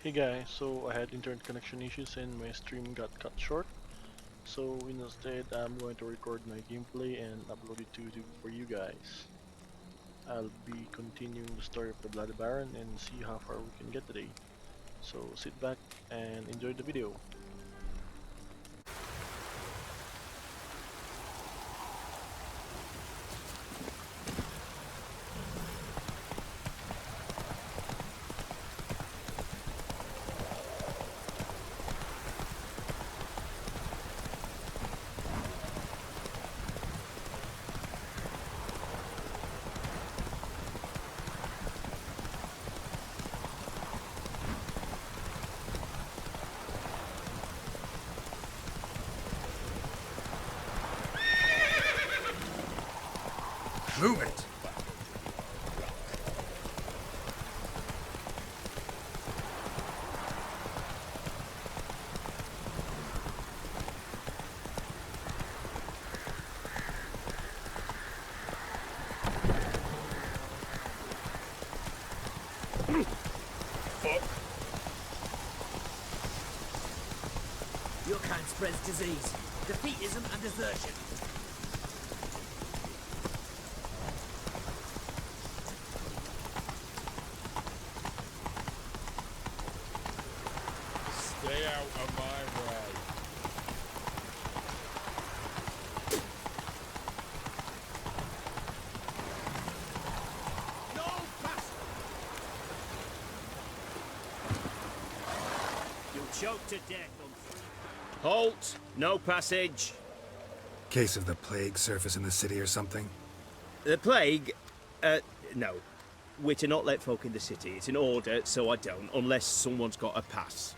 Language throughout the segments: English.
Hey guys, so I had internet connection issues and my stream got cut short. So instead, I'm going to record my gameplay and upload it to YouTube for you guys. I'll be continuing the story of the Bloody Baron and see how far we can get today. So sit back and enjoy the video. Move it! Your kind spreads disease, defeatism and desertion. Stay out of my way. No pass! You'll choke to death on three. Halt! No passage. Case of the plague surface in the city or something? The plague? No. We're to not let folk in the city. It's an order, so I don't, unless someone's got a pass.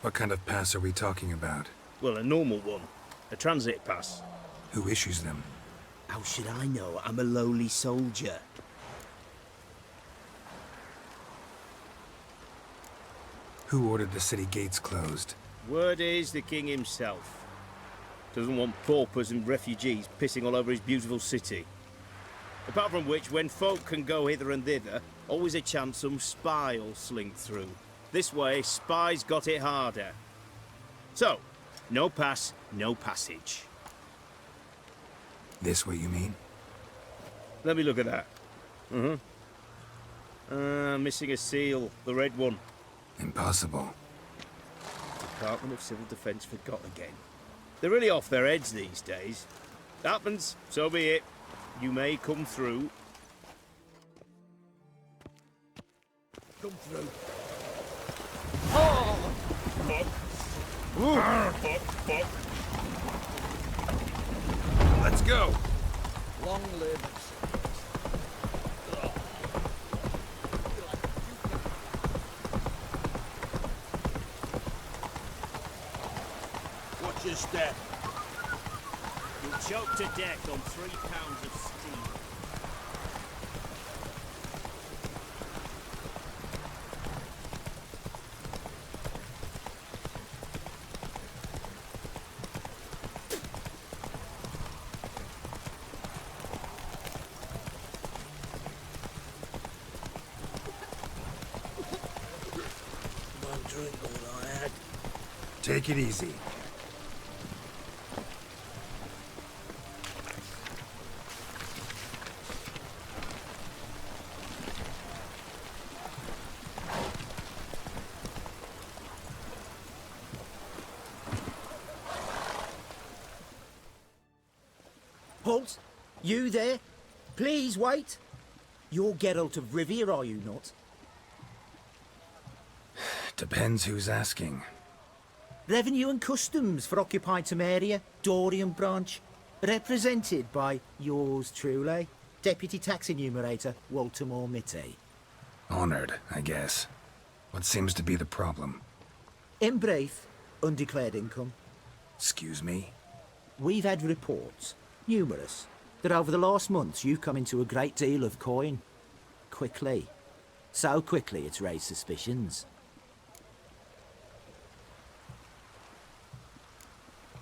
What kind of pass are we talking about? Well, a normal one. A transit pass. Who issues them? How should I know? I'm a lowly soldier. Who ordered the city gates closed? Word is the king himself. Doesn't want paupers and refugees pissing all over his beautiful city. Apart from which, when folk can go hither and thither, always a chance some spy'll slink through. This way, spies got it harder. So, no pass, no passage. This what you mean? Let me look at that. Missing a seal, the red one. Impossible. Department of Civil Defence forgot again. They're really off their heads these days. Happens, so be it. You may come through. Come through. Let's go! Long live. Watch your step. You'll choke to death on 3 pounds of steam. Won't drink all I had. Take it easy. Halt! You there? Please wait. You're Geralt of Rivia, are you not? Depends who's asking. Revenue and Customs for occupied Tamara, Dorian branch, represented by yours truly, Deputy Tax Enumerator Walter Mitty. Honored, I guess. What seems to be the problem? In brief, undeclared income. Excuse me? We've had reports, numerous, that over the last months you've come into a great deal of coin. Quickly. So quickly it's raised suspicions.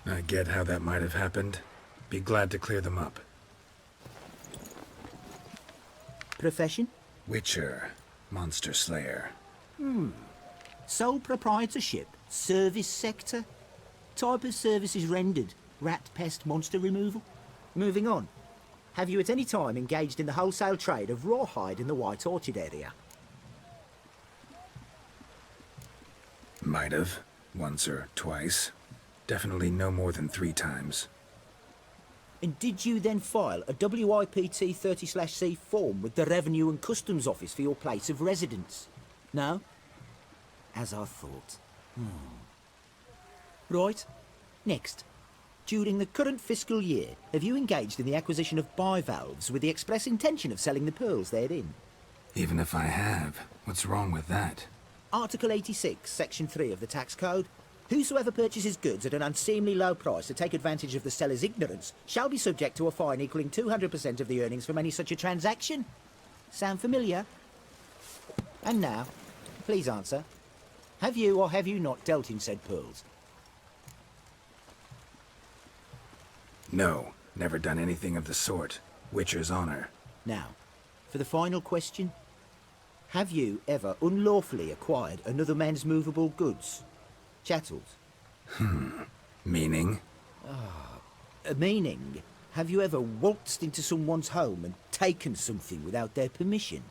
I get how that might have happened. Be glad to clear them up. Profession? Witcher. Monster Slayer. Sole proprietorship? Service sector? Type of services rendered? Rat, pest, monster removal? Moving on. Have you at any time engaged in the wholesale trade of rawhide in the White Orchard area? Might have. Once or twice. Definitely no more than 3 times. And did you then file a WIPT 30/C form with the Revenue and Customs Office for your place of residence? No? As I thought. Right. Next. During the current fiscal year, have you engaged in the acquisition of bivalves with the express intention of selling the pearls therein? Even if I have, what's wrong with that? Article 86, Section 3 of the Tax Code. Whosoever purchases goods at an unseemly low price to take advantage of the seller's ignorance shall be subject to a fine equaling 200% of the earnings from any such a transaction. Sound familiar? And now, please answer. Have you or have you not dealt in said pearls? No, never done anything of the sort. Witcher's honor. Now, for the final question. Have you ever unlawfully acquired another man's movable goods? Chattels. Meaning? Meaning, have you ever waltzed into someone's home and taken something without their permission?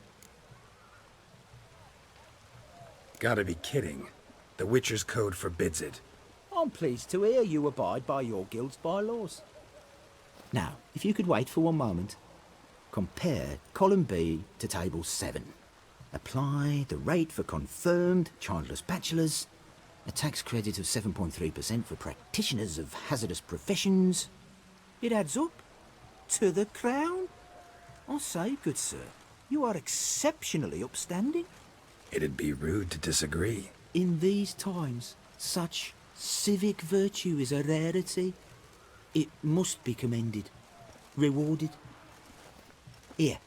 Gotta be kidding. The Witcher's Code forbids it. I'm pleased to hear you abide by your guild's bylaws. Now, if you could wait for one moment, compare column B to table 7. Apply the rate for confirmed childless bachelors, a tax credit of 7.3% for practitioners of hazardous professions. It adds up to the crown. I say, good sir, you are exceptionally upstanding. It'd be rude to disagree. In these times, such civic virtue is a rarity. It must be commended, rewarded. Here,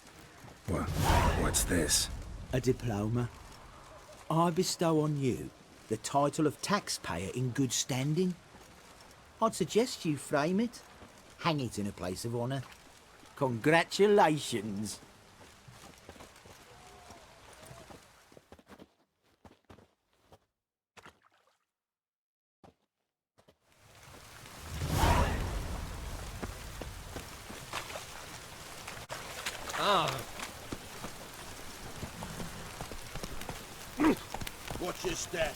What's this? a diploma. I bestow on you the title of taxpayer in good standing. I'd suggest you frame it, hang it in a place of honour. Congratulations. Watch your step.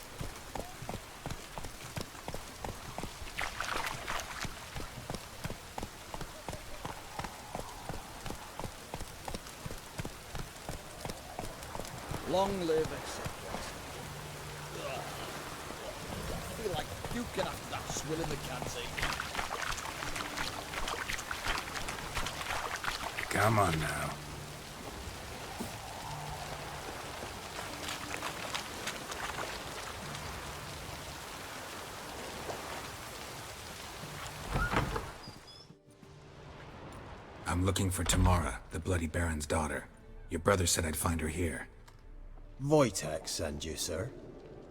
Long live acceptance. I feel like puking after that swill in the canteen. Come on now. I'm looking for Tamara, the Bloody Baron's daughter. Your brother said I'd find her here. Wojtek send you, sir.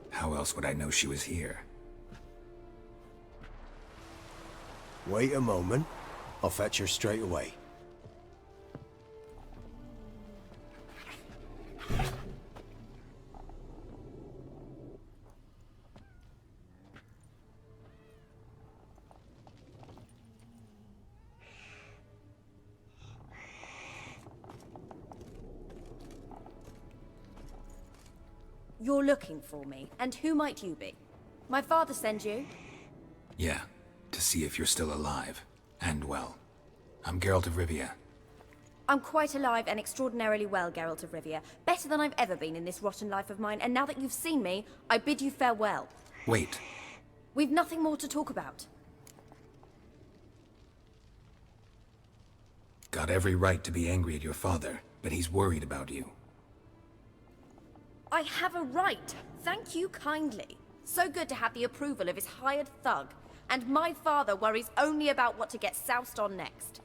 How else would I know she was here? Wait a moment. I'll fetch her straight away. You're looking for me, and who might you be? My father send you? Yeah, to see if you're still alive. And well. I'm Geralt of Rivia. I'm quite alive and extraordinarily well, Geralt of Rivia. Better than I've ever been in this rotten life of mine, and now that you've seen me, I bid you farewell. Wait. We've nothing more to talk about. Got every right to be angry at your father, but he's worried about you. I have a right. Thank you kindly. So good to have the approval of his hired thug. And my father worries only about what to get soused on next.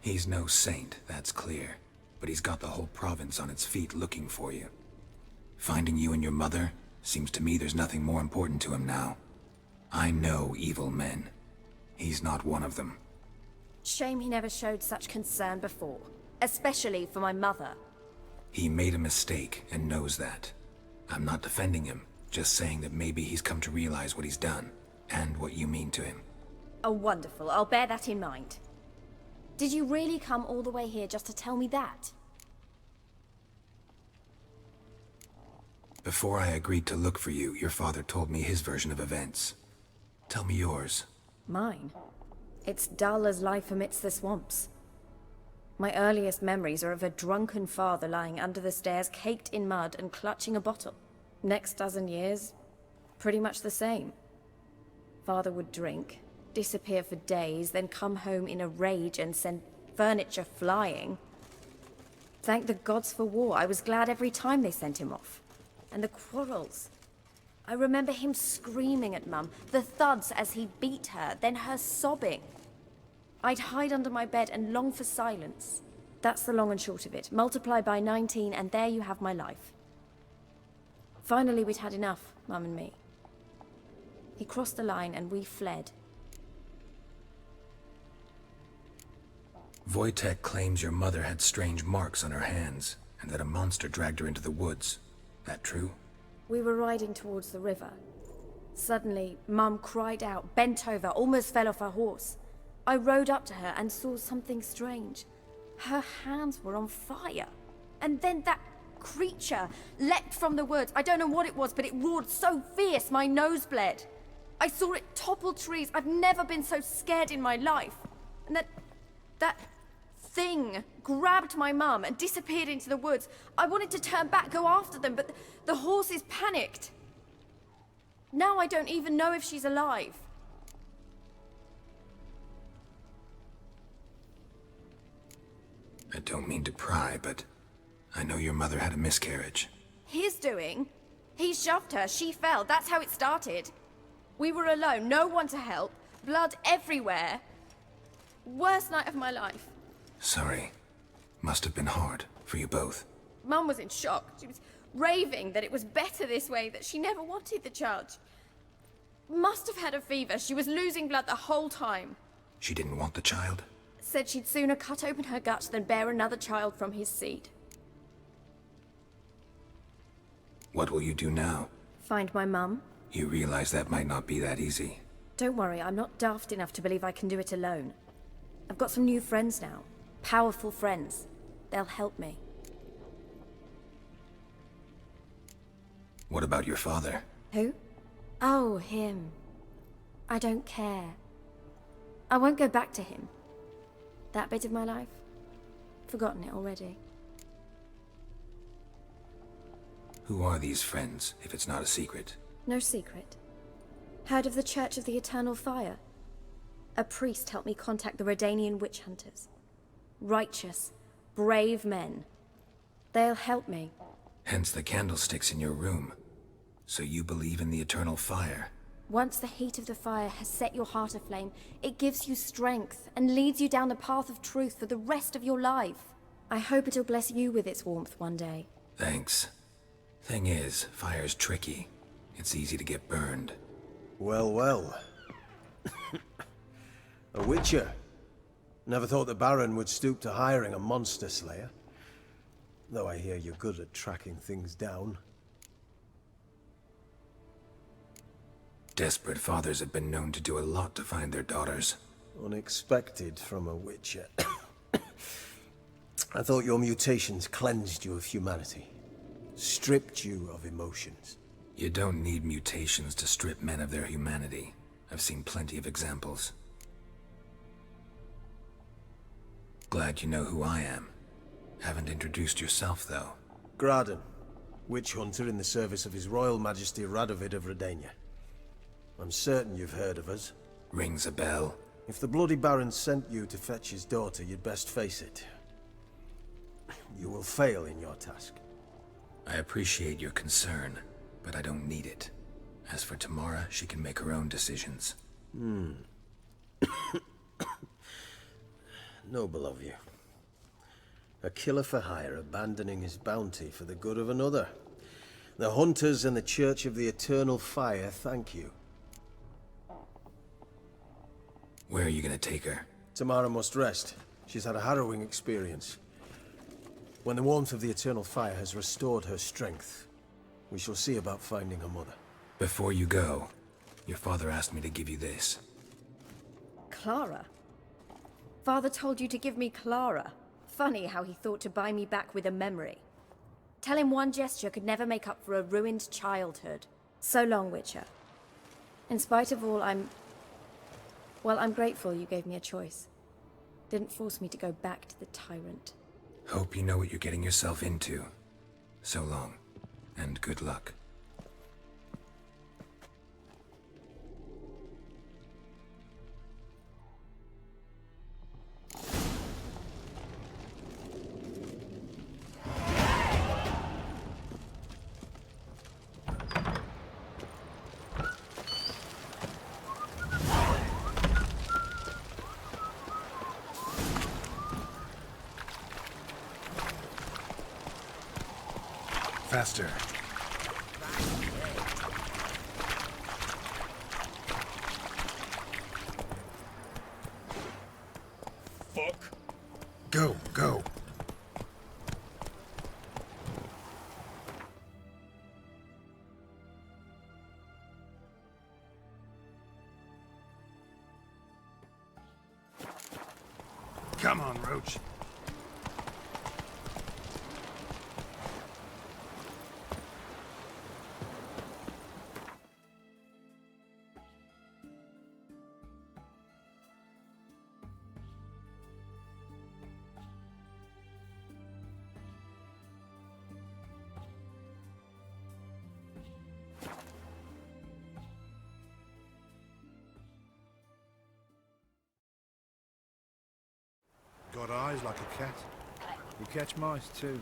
He's no saint, that's clear. But he's got the whole province on its feet looking for you. Finding you and your mother, seems to me there's nothing more important to him now. I know evil men. He's not one of them. Shame he never showed such concern before. Especially for my mother. He made a mistake and knows that. I'm not defending him, just saying that maybe he's come to realize what he's done, and what you mean to him. Oh, wonderful. I'll bear that in mind. Did you really come all the way here just to tell me that? Before I agreed to look for you, your father told me his version of events. Tell me yours. Mine? It's dull as life amidst the swamps. My earliest memories are of a drunken father lying under the stairs, caked in mud and clutching a bottle. Next dozen years, pretty much the same. Father would drink, disappear for days, then come home in a rage and send furniture flying. Thank the gods for war. I was glad every time they sent him off. And the quarrels. I remember him screaming at Mum, the thuds as he beat her, then her sobbing. I'd hide under my bed and long for silence. That's the long and short of it. Multiply by 19 and there you have my life. Finally we'd had enough, Mum and me. He crossed the line and we fled. Wojtek claims your mother had strange marks on her hands, and that a monster dragged her into the woods. That true? We were riding towards the river. Suddenly, Mum cried out, bent over, almost fell off her horse. I rode up to her and saw something strange. Her hands were on fire. And then that creature leapt from the woods. I don't know what it was, but it roared so fierce my nose bled. I saw it topple trees. I've never been so scared in my life. And that thing grabbed my mum and disappeared into the woods. I wanted to turn back, go after them, but the horses panicked. Now I don't even know if she's alive. I don't mean to pry, but I know your mother had a miscarriage. His doing? He shoved her, she fell, that's how it started. We were alone, no one to help, blood everywhere. Worst night of my life. Sorry. Must have been hard for you both. Mum was in shock. She was raving that it was better this way, that she never wanted the child. Must have had a fever. She was losing blood the whole time. She didn't want the child? Said she'd sooner cut open her gut than bear another child from his seed. What will you do now? Find my mum. You realize that might not be that easy. Don't worry, I'm not daft enough to believe I can do it alone. I've got some new friends now. Powerful friends. They'll help me. What about your father? Who? Oh, him. I don't care. I won't go back to him. That bit of my life? Forgotten it already. Who are these friends, if it's not a secret? No secret. Heard of the Church of the Eternal Fire? A priest helped me contact the Redanian witch hunters. Righteous, brave men. They'll help me. Hence the candlesticks in your room. So you believe in the eternal fire? Once the heat of the fire has set your heart aflame, it gives you strength and leads you down the path of truth for the rest of your life. I hope it'll bless you with its warmth one day. Thanks. Thing is, fire's tricky. It's easy to get burned. Well, well. A witcher. Never thought the Baron would stoop to hiring a monster slayer. Though I hear you're good at tracking things down. Desperate fathers have been known to do a lot to find their daughters. Unexpected from a witcher. I thought your mutations cleansed you of humanity. Stripped you of emotions. You don't need mutations to strip men of their humanity. I've seen plenty of examples. Glad you know who I am. Haven't introduced yourself, though. Graden, witch hunter in the service of His Royal Majesty Radovid of Redania. I'm certain you've heard of us. Rings a bell. If the Bloody Baron sent you to fetch his daughter, you'd best face it. You will fail in your task. I appreciate your concern, but I don't need it. As for Tamara, she can make her own decisions. Noble of you. A killer for hire abandoning his bounty for the good of another. The hunters and the Church of the Eternal Fire thank you. Where are you gonna take her? Tamara must rest. She's had a harrowing experience. When the warmth of the eternal fire has restored her strength, we shall see about finding her mother. Before you go, your father asked me to give you this. Clara? Father told you to give me Clara. Funny how he thought to buy me back with a memory. Tell him one gesture could never make up for a ruined childhood. So long, Witcher. In spite of all, I'm grateful you gave me a choice. Didn't force me to go back to the tyrant. Hope you know what you're getting yourself into. So long, and good luck. Faster. Fuck. Go, go. Come on, Roach. Got eyes like a cat. You catch mice too.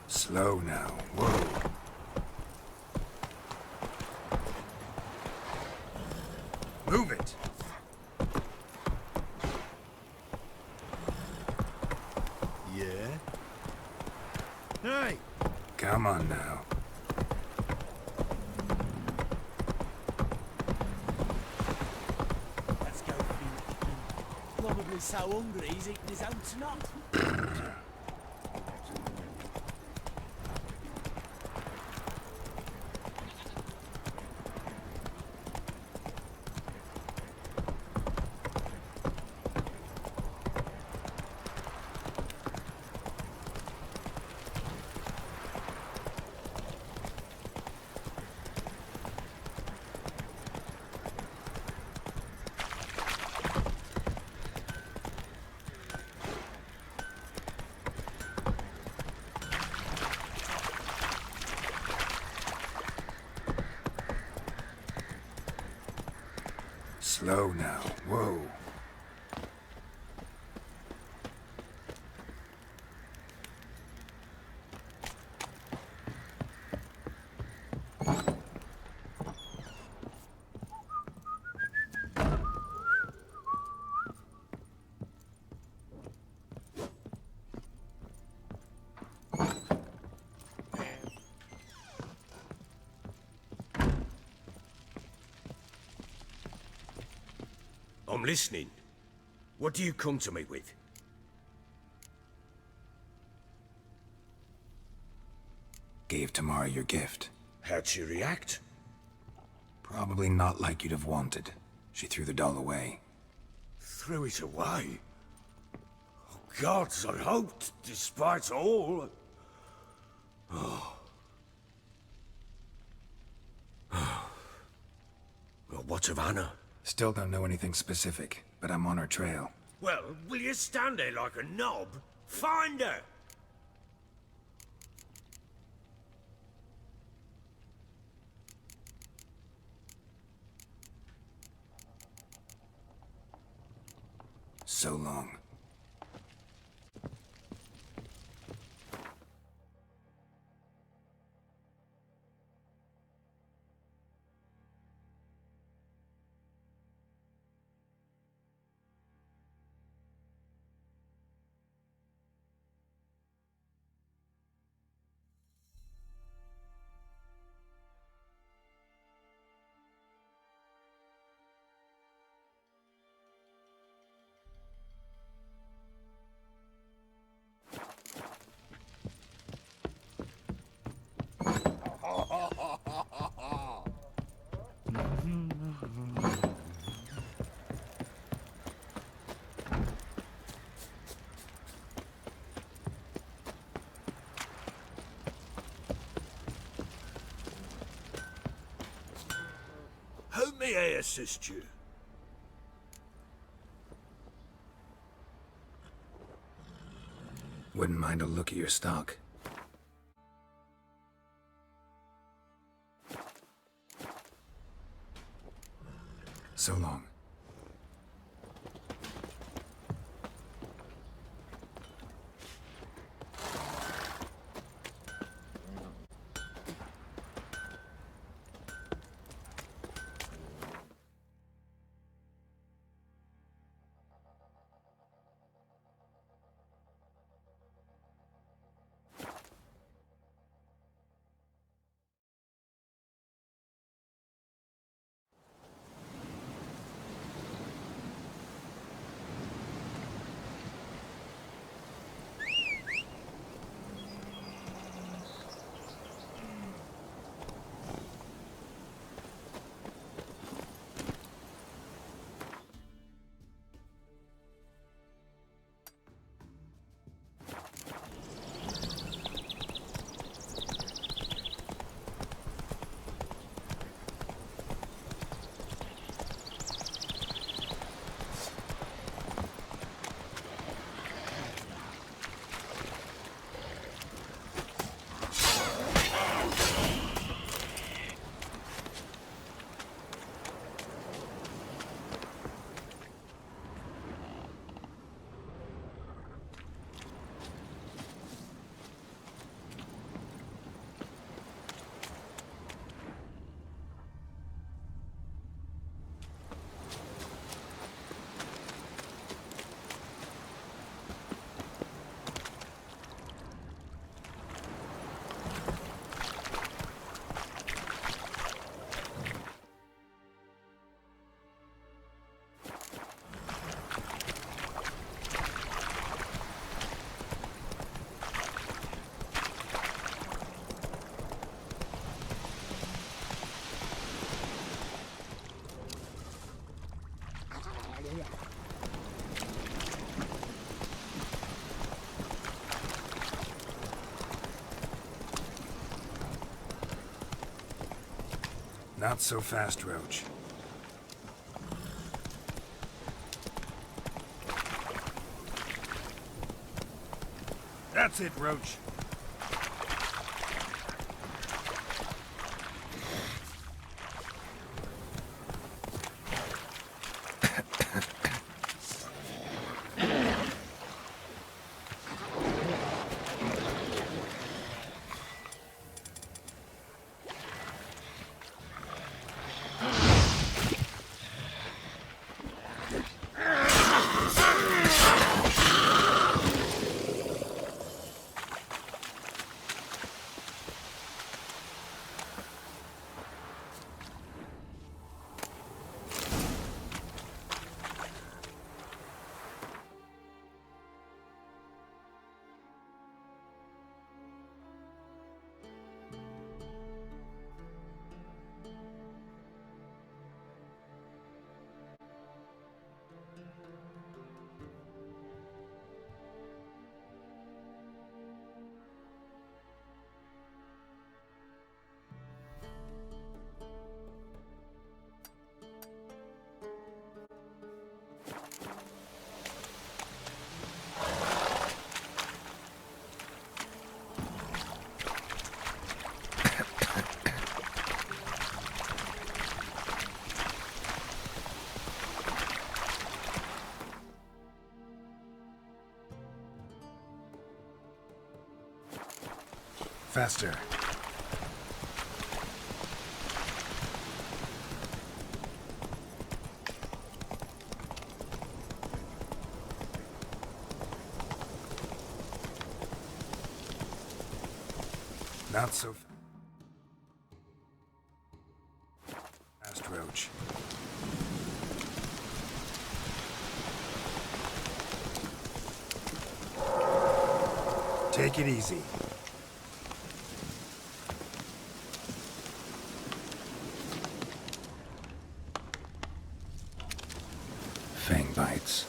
Slow now. Whoa. Move it. Yeah? Hey! Come on now. Let's go, Finn. Probably so hungry he's eating his own snot. Slow now. Whoa. I'm listening. What do you come to me with? Gave Tamara your gift. How'd she react? Probably not like you'd have wanted. She threw the doll away. Threw it away? Oh, gods, I hoped, despite all... Oh. Well, what of Anna? Still don't know anything specific, but I'm on her trail. Well, will you stand there like a knob? Find her! So long. I assist you? Wouldn't mind a look at your stock. So long. Not so fast, Roach. That's it, Roach. Faster. Not so fast, Roach. Take it easy. Fang bites.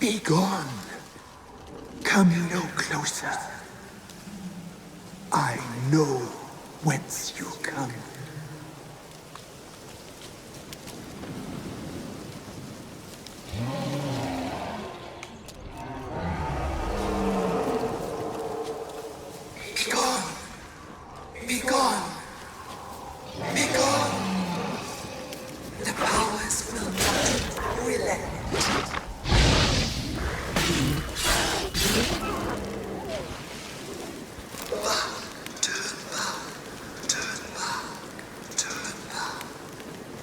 Be gone. Come no closer. I know whence you come. Be gone. Be gone. Be gone. The powers will not relent.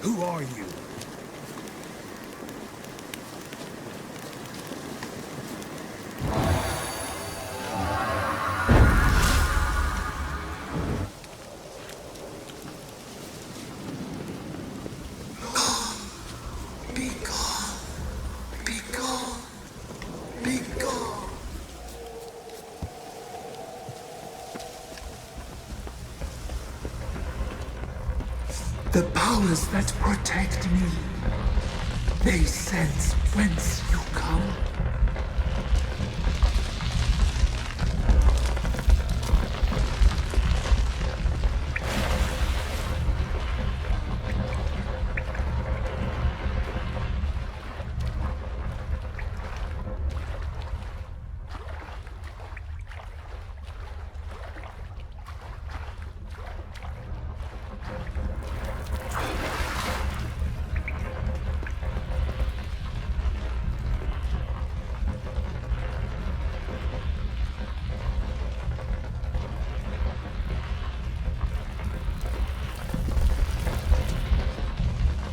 Who are you? Be gone. Be gone. Be gone. The powers that protect me, they sense whence you come.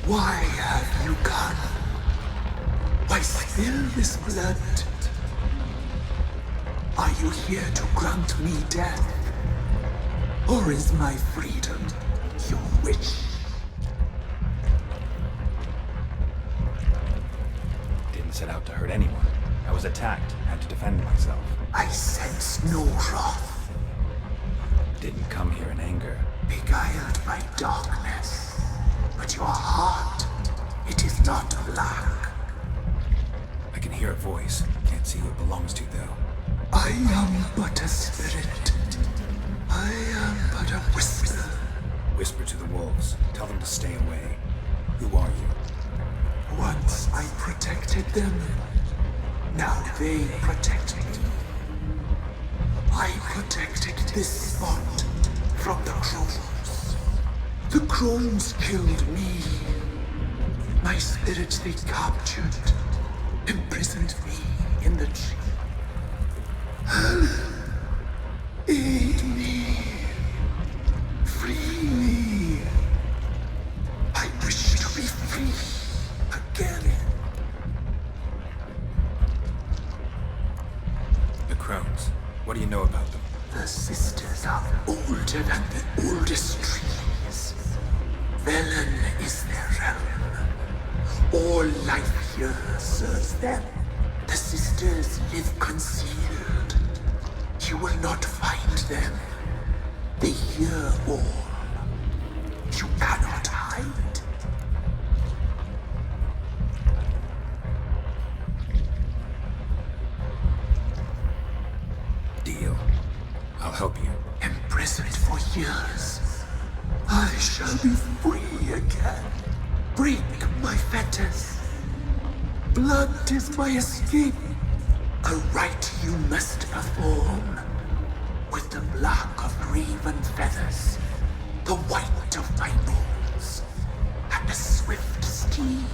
Why have you come? Why spill this blood? Are you here to grant me death? Or is my freedom your wish? Didn't set out to hurt anyone. I was attacked, had to defend myself. I sense no wrath. Didn't come here in anger. Beguiled by darkness. But your heart, it is not black. I can hear a voice. Can't see who it belongs to, though. I am but a spirit. I am but a whisper. Whisper to the wolves. Tell them to stay away. Who are you? Once I protected them. Now they protect me. I protected this spot from the Crones. The Crones killed me. My spirit they captured, imprisoned me in the tree. Aid me. Free me. I wish to be free again. The Crones. What do you know about them? The sisters are older than the oldest trees. Velen is their realm. All life here serves them. The sisters live concealed. You will not find them. They hear all. You cannot hide. Deal. I'll help you. Imprisoned for years. I shall be free again. Break my fetters. Blood is my escape. A rite you must perform. With the black of raven feathers, the white of my bones, and a swift steed.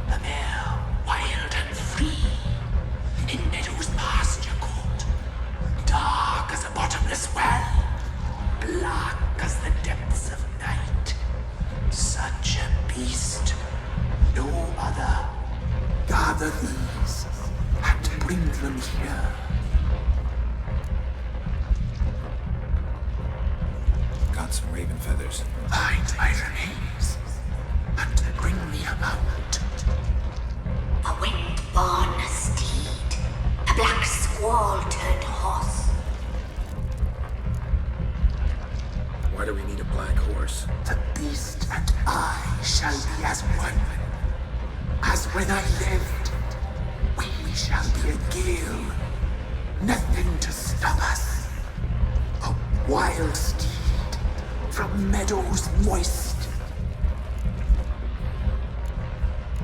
A mare wild and free, in meadows pasture court, dark as a bottomless well, black as the depths of night. Such a beast, no other. Gather these and bring them here. Got some raven feathers. Find my remains and bring me a mount. A wind-born steed, a black squall turned horse. Why do we need a black horse? The beast and I shall be as one. As when I lived, we shall be a gale. Nothing to stop us. A wild steed from meadows moist.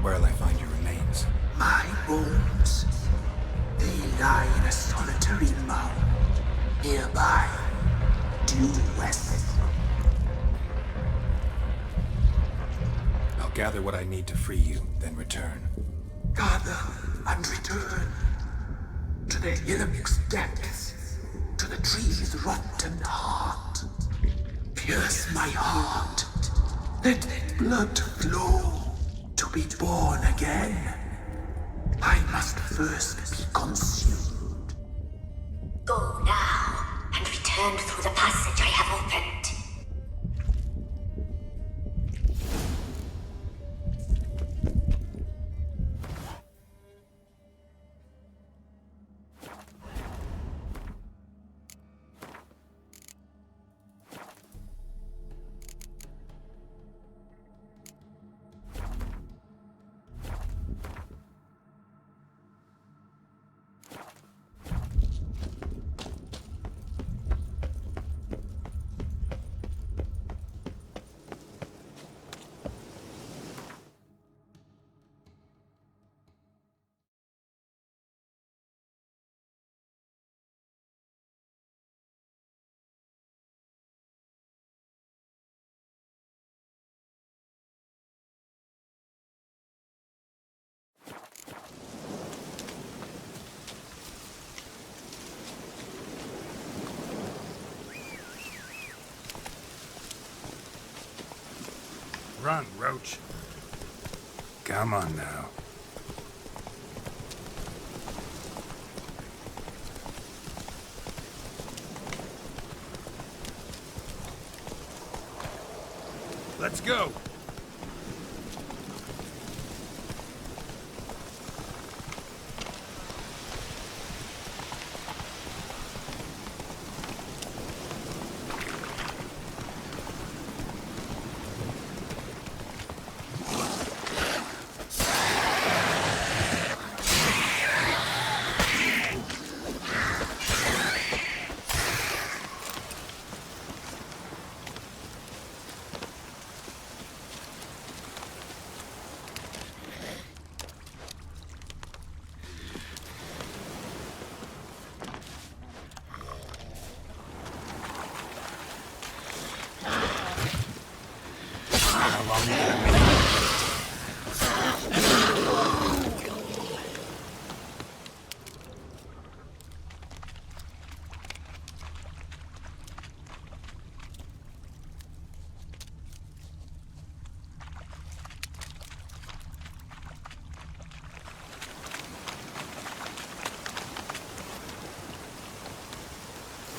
Where'll I find your remains? My bones, they lie in a solitary mound nearby, due west. I'll gather what I need to free you, then return. Gather and return to the Hillock's depths, to the tree's rotten heart. Pierce my heart, let blood flow to be born again. I must first be consumed. Go now and return through the passage I have opened. Run, Roach. Come on now. Let's go.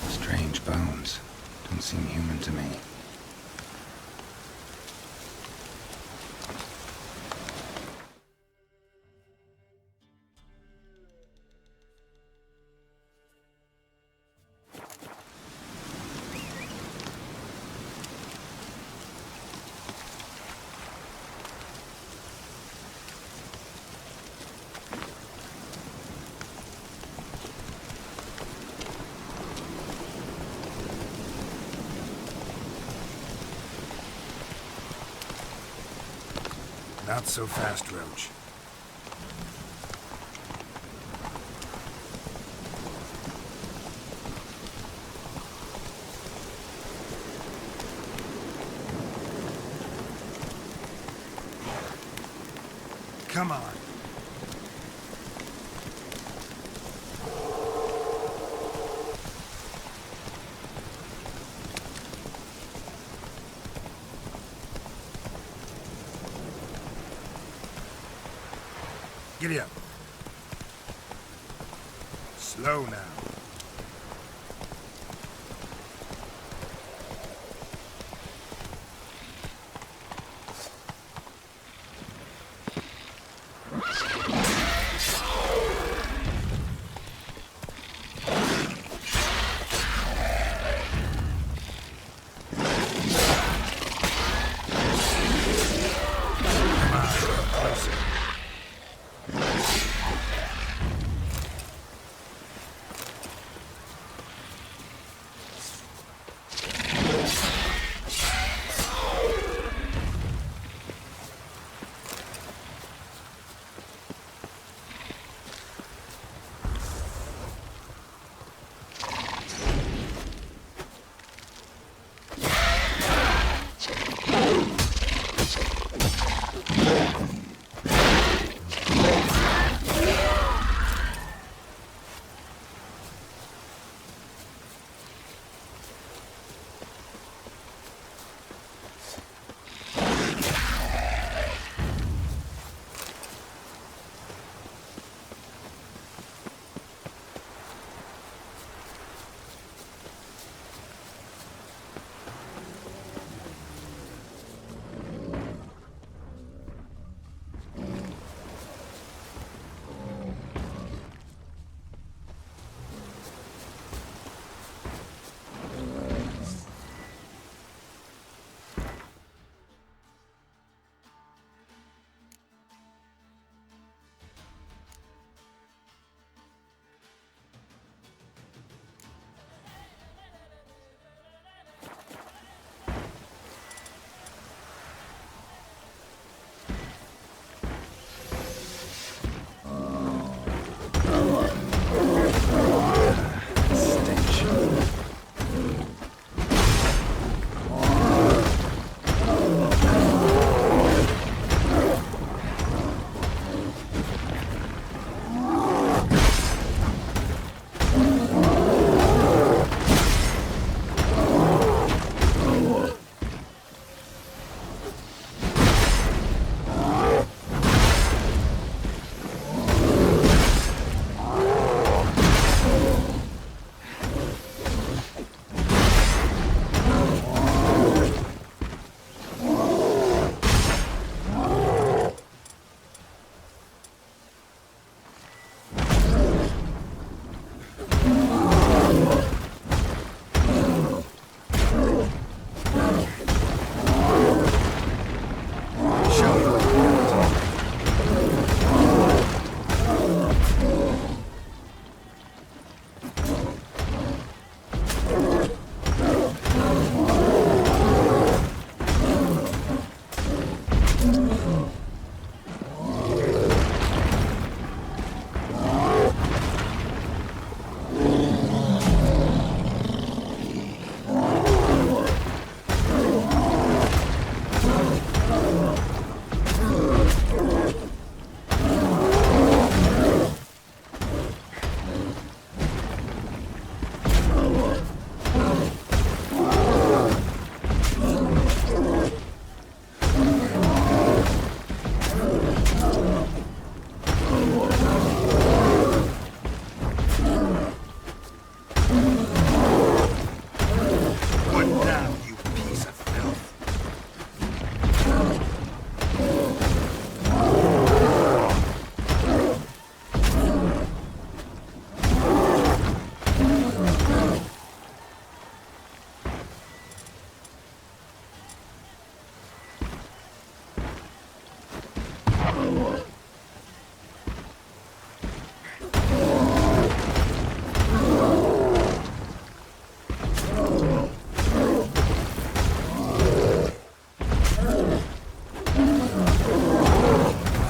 Strange bones. Don't seem human to me. Not so fast, Roach. Come on. Giddy up. Slow now. Come on, closer.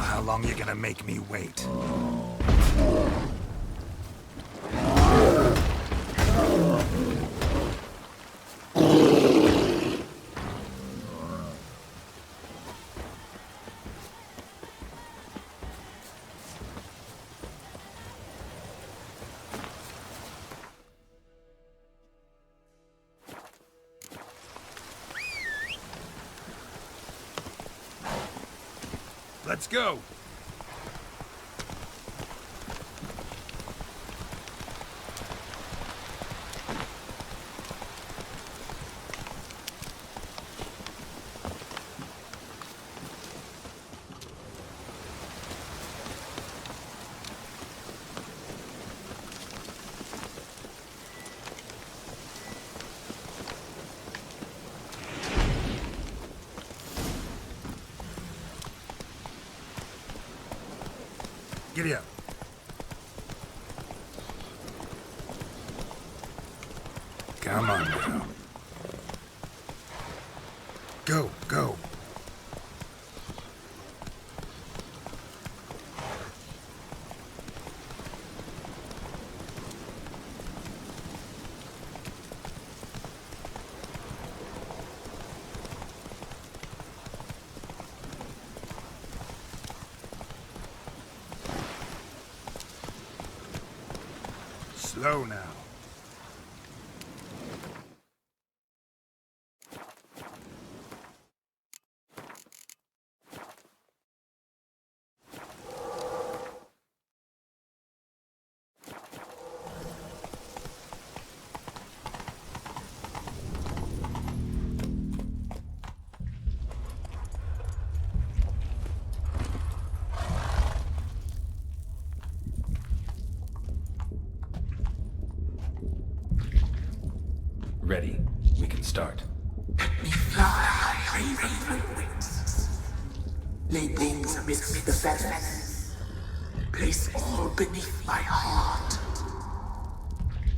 How long you gonna make me wait? Let's go! Giddy up. Come on now. Go, go. Slow now. Ready. We can start. Let me fly, raven wings. Lay wings amidst the feathers. Place all beneath my heart.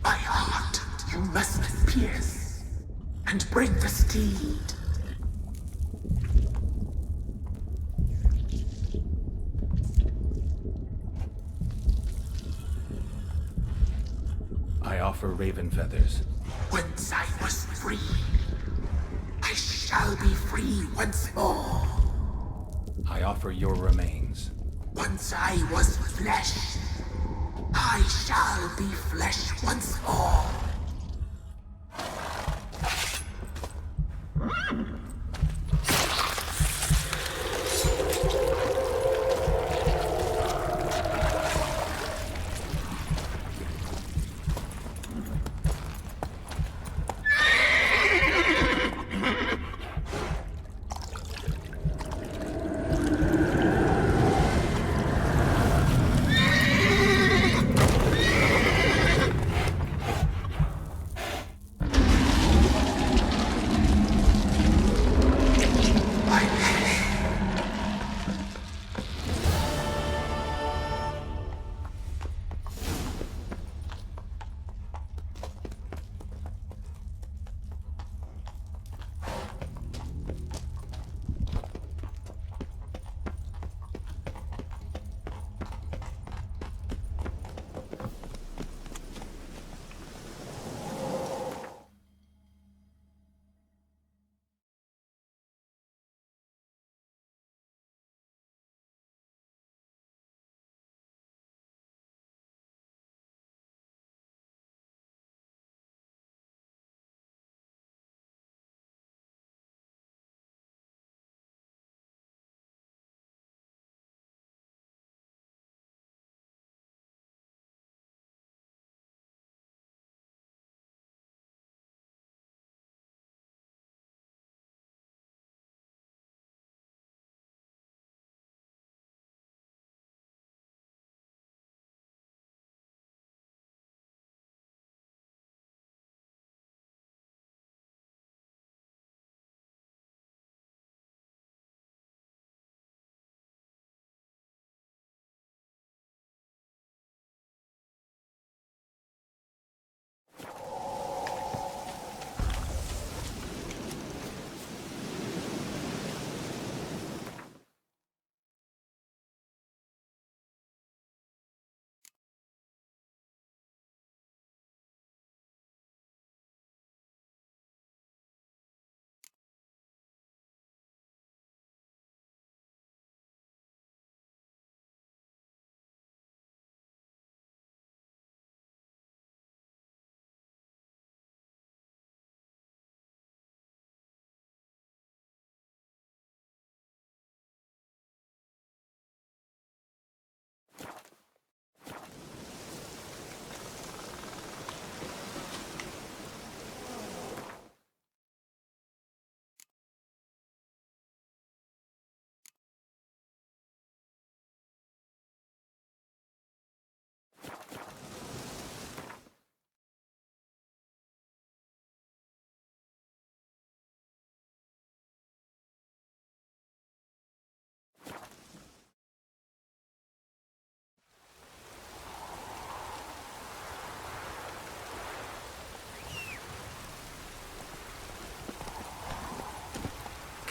My heart you must pierce, and bring the steed. I offer raven feathers. Once I was free, I shall be free once more. I offer your remains. Once I was flesh, I shall be flesh once more.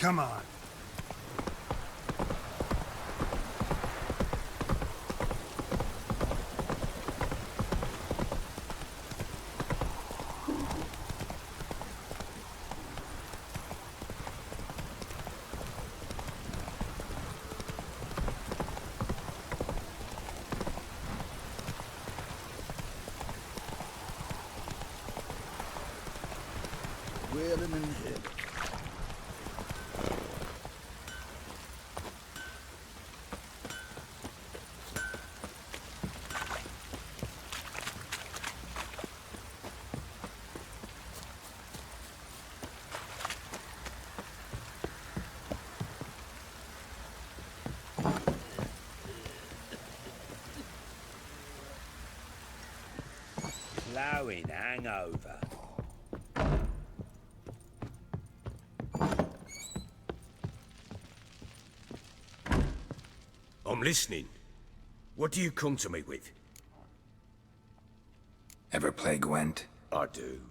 Come on. Velen and Hillock. Flowing hangover. I'm listening. What do you come to me with? Ever play Gwent? I do.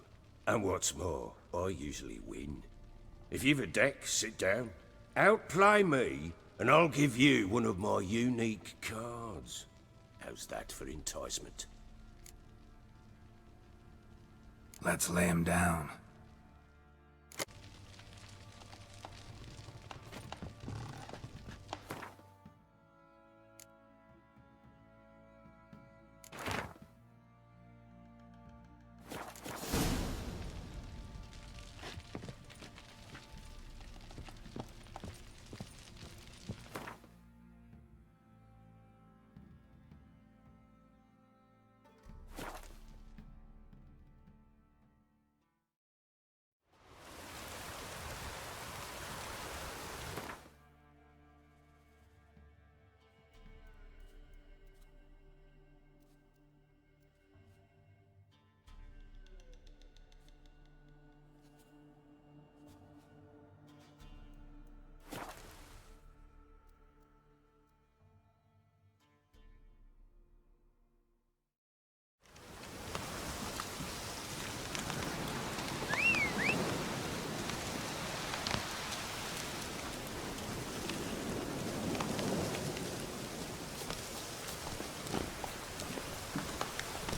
And what's more, I usually win. If you've a deck, sit down. Outplay me, and I'll give you one of my unique cards. How's that for enticement? Let's lay him down.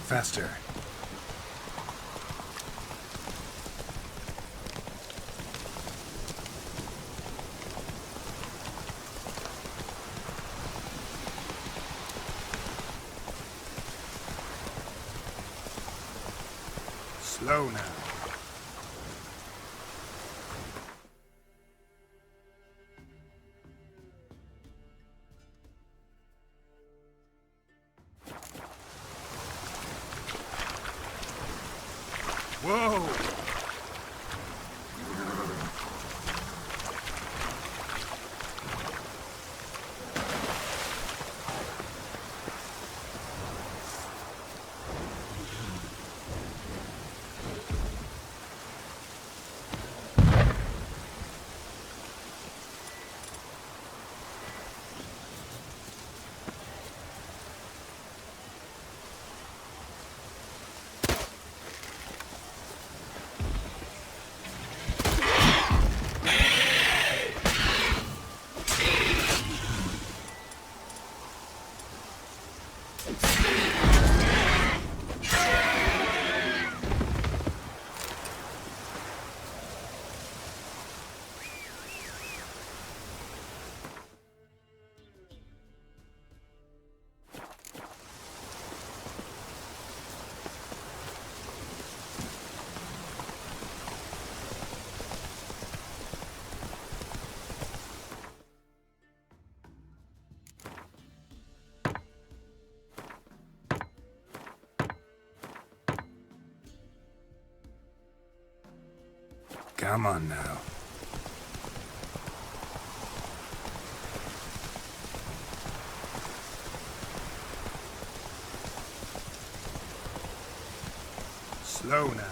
Faster. Slow now. Whoa! Come on now. Slow now.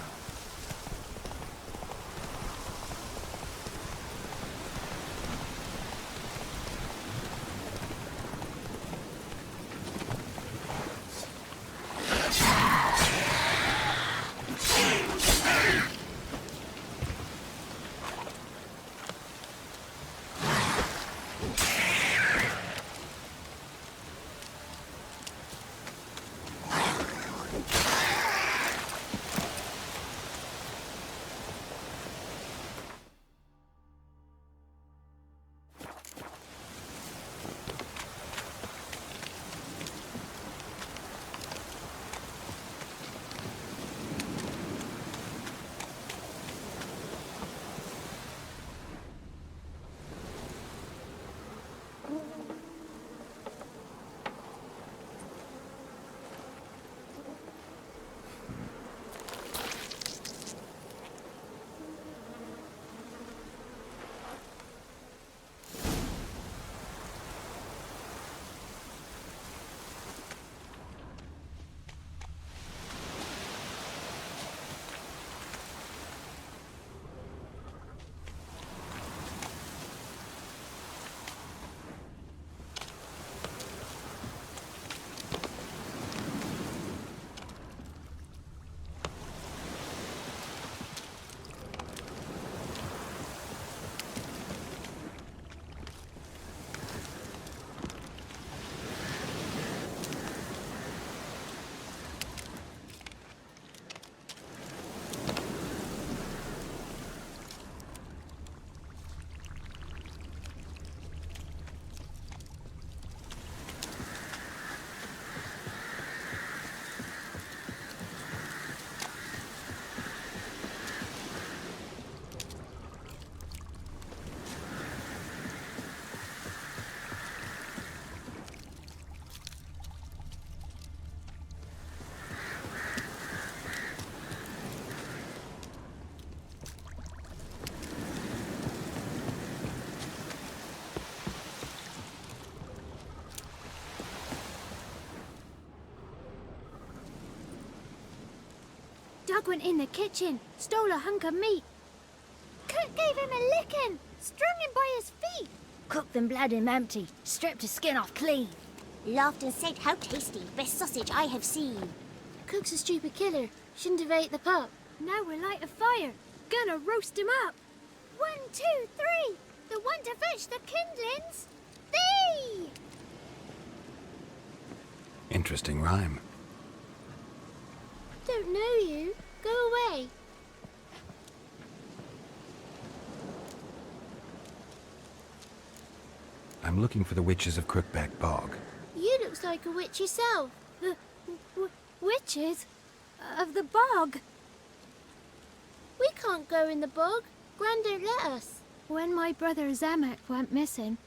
dog went in the kitchen, stole a hunk of meat. Cook gave him a licking, strung him by his feet. Cooked and bled him empty, stripped his skin off clean. Laughed and said, "How tasty, best sausage I have seen." Cook's a stupid killer, shouldn't have ate the pup. Now we'll light a fire, gonna roast him up. 1, 2, 3, the one to fetch the kindlings. Thee! Interesting rhyme. Don't know you. Go away. I'm looking for the witches of Crookback Bog. You looks like a witch yourself. The witches of the bog. We can't go in the bog. Gran don't let us. When my brother Zemek went missing,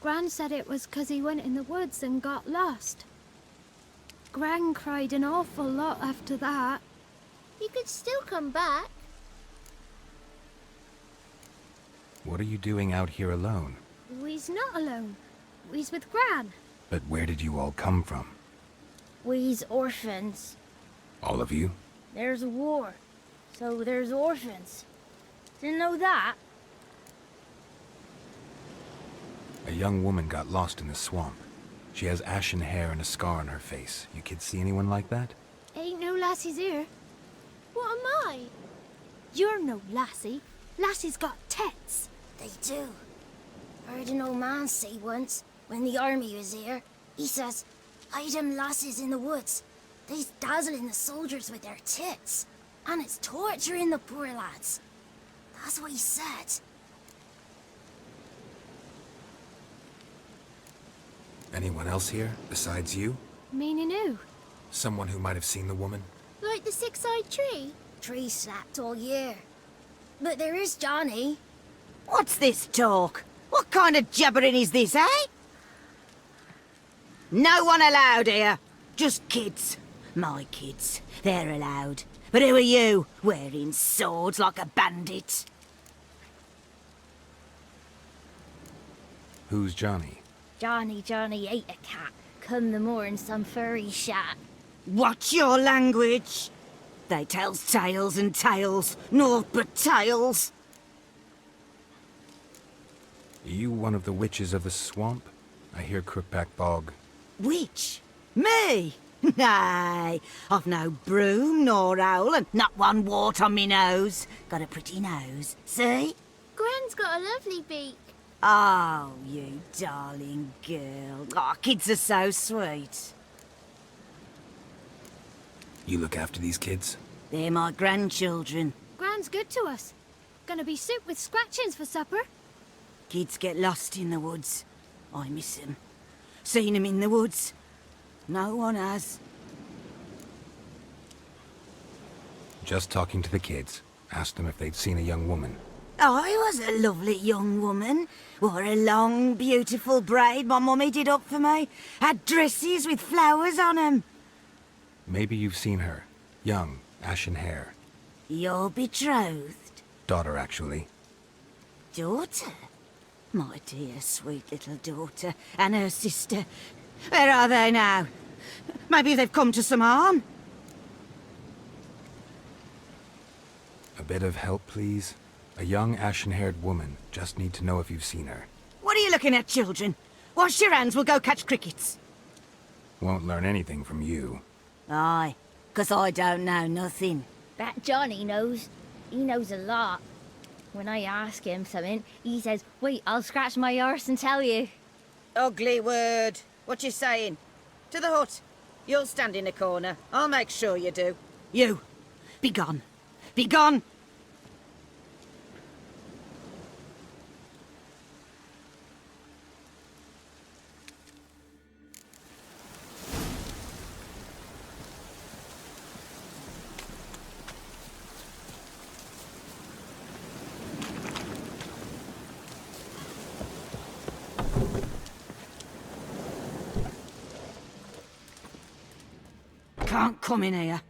Gran said it was 'cause he went in the woods and got lost. Gran cried an awful lot after that. He could still come back. What are you doing out here alone? We's not alone. We's with Gran. But where did you all come from? We's orphans. All of you? There's a war, so there's orphans. Didn't know that? A young woman got lost in the swamp. She has ashen hair and a scar on her face. You kids see anyone like that? Ain't no lassies here. What am I? You're no lassie. Lassie's got tits. They do. Heard an old man say once, when the army was here, he says, "Hide them lasses in the woods. They's dazzling the soldiers with their tits. And it's torturing the poor lads." That's what he said. Anyone else here, besides you? Meaning who? Someone who might have seen the woman? Like the six-eyed tree? Tree slapped all year. But there is Johnny. What's this talk? What kind of jabbering is this, eh? No one allowed here. Just kids. My kids. They're allowed. But who are you, wearing swords like a bandit? Who's Johnny? Johnny ate a cat. Come the more in some furry shat. What's your language? They tells tales and tales, naught but tales. Are you one of the witches of the swamp? I hear Crookback Bog. Witch? Me? Nay, I've no broom nor owl and not one wart on me nose. Got a pretty nose, see? Gran's got a lovely beak. Oh, you darling girl. Oh, kids are so sweet. You look after these kids? They're my grandchildren. Gran's good to us. Gonna be soup with scratchings for supper. Kids get lost in the woods. I miss them. Seen 'em in the woods. No one has. Just talking to the kids. Asked them if they'd seen a young woman. I was a lovely young woman. Wore a long, beautiful braid my mummy did up for me. Had dresses with flowers on 'em. Maybe you've seen her. Young, ashen hair. You're betrothed? Daughter, actually. Daughter? My dear, sweet little daughter. And her sister. Where are they now? Maybe they've come to some harm? A bit of help, please? A young, ashen-haired woman. Just need to know if you've seen her. What are you looking at, children? Wash your hands, we'll go catch crickets. Won't learn anything from you. Aye, 'cause I don't know nothing. That Johnny knows. He knows a lot. When I ask him something, he says, "Wait, I'll scratch my arse and tell you." Ugly word. What you saying? To the hut. You'll stand in a corner. I'll make sure you do. You, be gone. Be gone! Can't come in here.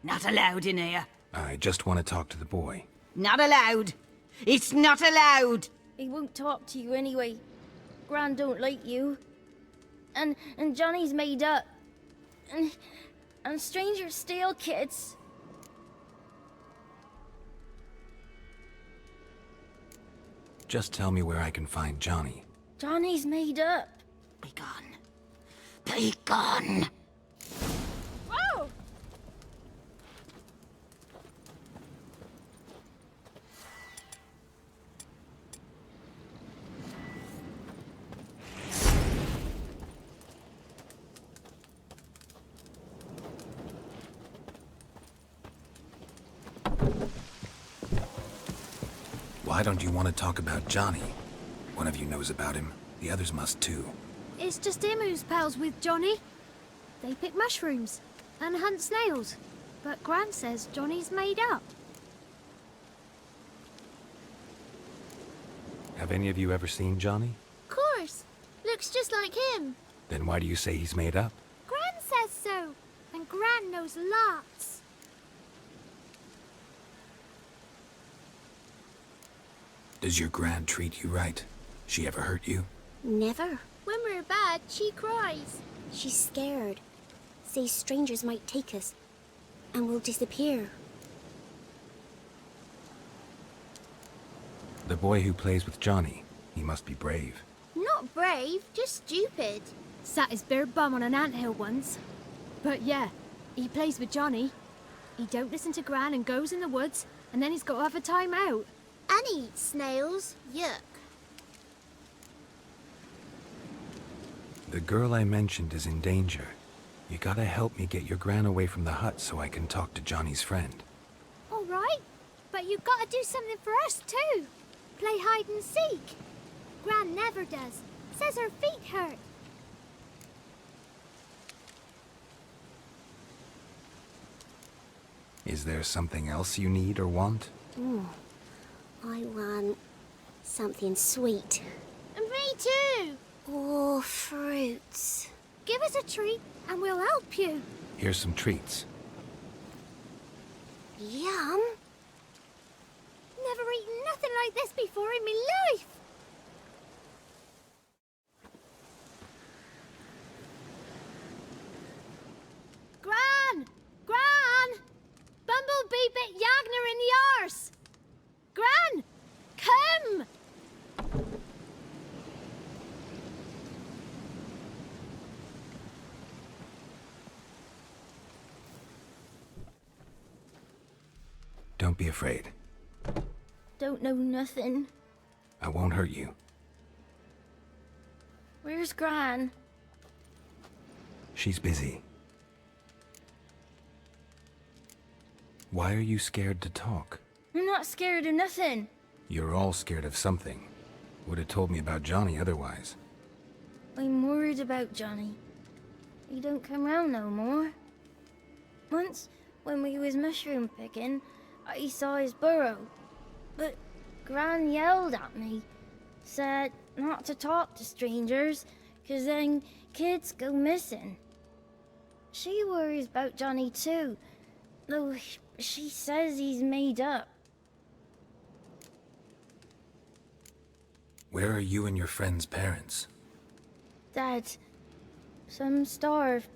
Not allowed in here. I just want to talk to the boy. Not allowed. It's not allowed. He won't talk to you anyway. Gran don't like you. And Johnny's made up. And strangers steal kids. Just tell me where I can find Johnny. Johnny's made up. Be gone. Be gone! Whoa! Why don't you want to talk about Johnny? One of you knows about him. The others must too. It's just him who's pals with Johnny. They pick mushrooms and hunt snails. But Gran says Johnny's made up. Have any of you ever seen Johnny? Of course. Looks just like him. Then why do you say he's made up? Gran says so. And Gran knows lots. Does your Gran treat you right? She ever hurt you? Never. When we're bad, she cries. She's scared. Says strangers might take us. And we'll disappear. The boy who plays with Johnny, he must be brave. Not brave, just stupid. Sat his bare bum on an anthill once. But yeah, he plays with Johnny. He don't listen to Gran and goes in the woods, and then he's got to have a time out. And he eats snails. Yuck. The girl I mentioned is in danger. You gotta help me get your Gran away from the hut so I can talk to Johnny's friend. All right, but you got to do something for us too. Play hide and seek. Gran never does. Says her feet hurt. Is there something else you need or want? I want something sweet. And me too. Oh, fruits. Give us a treat and we'll help you. Here's some treats. Yum. Never eaten nothing like this before in my life. Gran! Gran! Bumblebee bit Yagner in the arse. Gran! Come! Don't be afraid. Don't know nothing. I won't hurt you. Where's Gran? She's busy. Why are you scared to talk? I'm not scared of nothing. You're all scared of something. Would have told me about Johnny otherwise. I'm worried about Johnny. He don't come round no more. Once, when we was mushroom picking, I saw his burrow. But Gran yelled at me. Said not to talk to strangers, 'cause then kids go missing. She worries about Johnny too, though she says he's made up. Where are you and your friend's parents? Dad, some starved,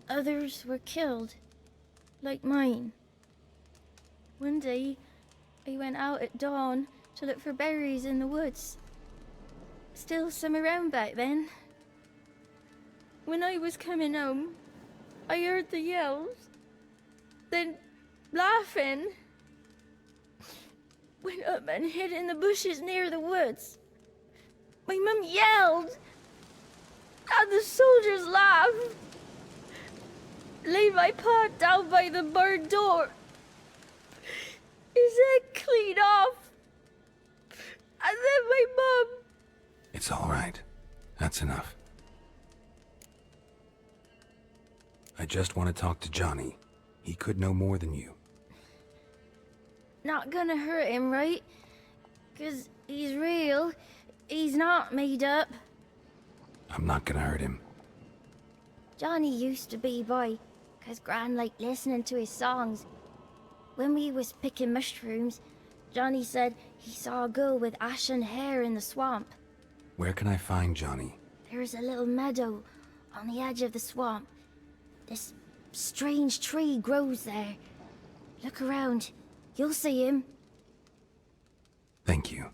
others were killed, like mine. One day, I went out at dawn to look for berries in the woods. Still some around back then. When I was coming home, I heard the yells, then laughing. Went up and hid in the bushes near the woods. My mum yelled, and the soldiers laughed. Laid my pa down by the barn door. His head clean off. And then my mum... It's all right. That's enough. I just want to talk to Johnny. He could know more than you. Not gonna hurt him, right? 'Cause he's real. He's not made up. I'm not gonna hurt him. Johnny used to be boy, 'cause Gran liked listening to his songs. When we was picking mushrooms, Johnny said he saw a girl with ashen hair in the swamp. Where can I find Johnny? There's a little meadow on the edge of the swamp. This strange tree grows there. Look around. You'll see him. Thank you.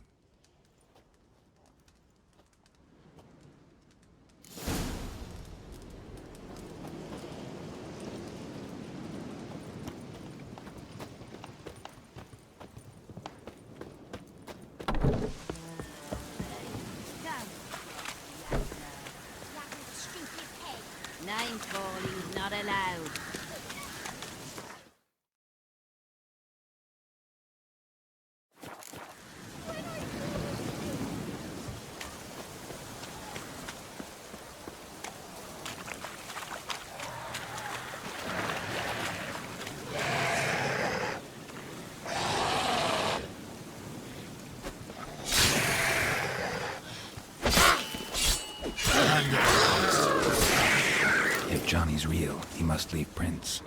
Johnny's real, he must leave prints.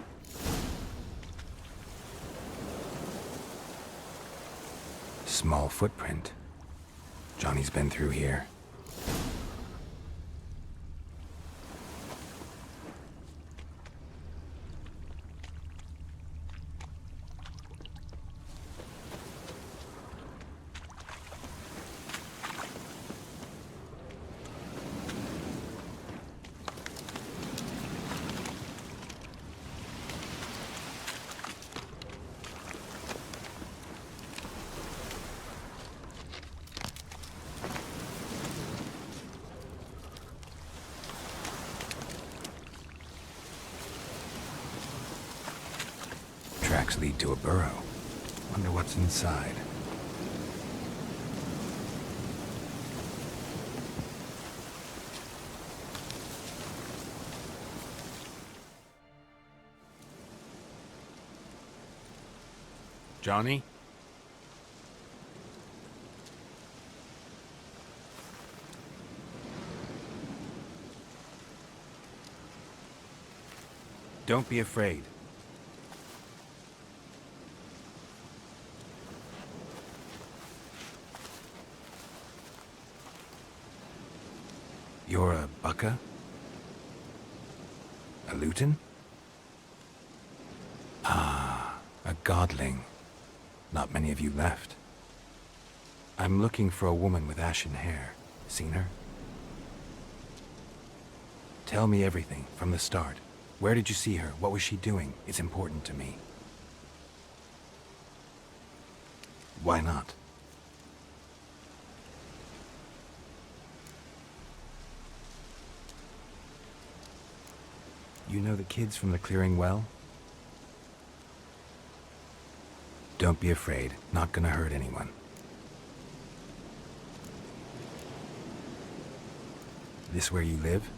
Small footprint. Johnny's been through here. Tracks lead to a burrow. Wonder what's inside. Johnny? Don't be afraid. You're a Bucka? A Luton? Ah, a godling. Not many of you left. I'm looking for a woman with ashen hair. Seen her? Tell me everything, from the start. Where did you see her? What was she doing? It's important to me. Why not? You know the kids from the clearing well? Don't be afraid. Not gonna hurt anyone. This where you live?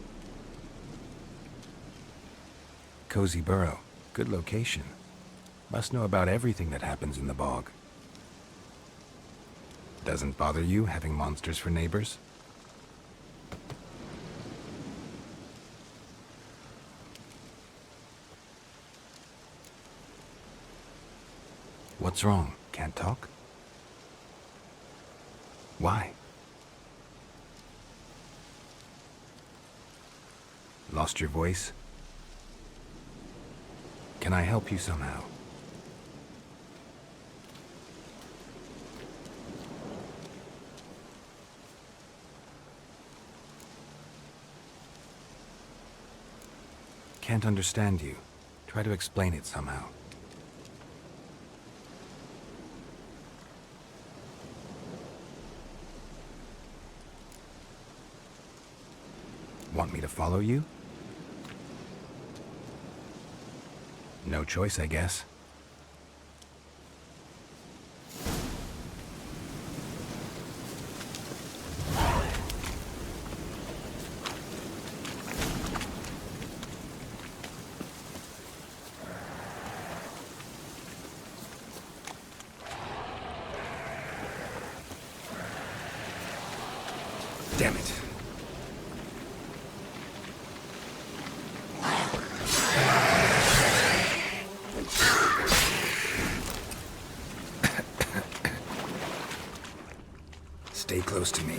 Cozy burrow. Good location. Must know about everything that happens in the bog. Doesn't bother you having monsters for neighbors? What's wrong? Can't talk? Why? Lost your voice? Can I help you somehow? Can't understand you. Try to explain it somehow. Want me to follow you? No choice, I guess. Damn it. Stay close to me.